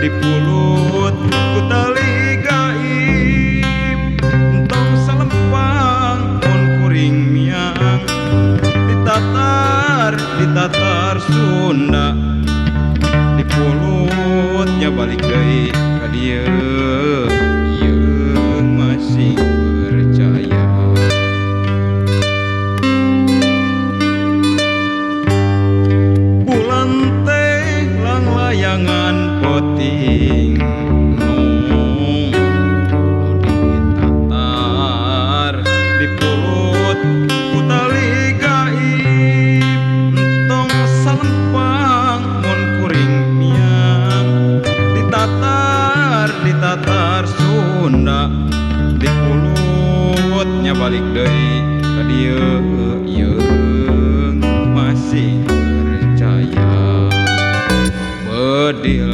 dipulut ku tali gaib entong salempang mun kuring miang ditatar Sunda dipulutnya balik deui ka dieu ieu masih percaya. Bulan teh lang layangan poting nung ditatar dipulut ku tali gaib entong salempang mun kuring miang ditatar Sunda dipulutnya balik deui ka dieu yeung masih percaya bedil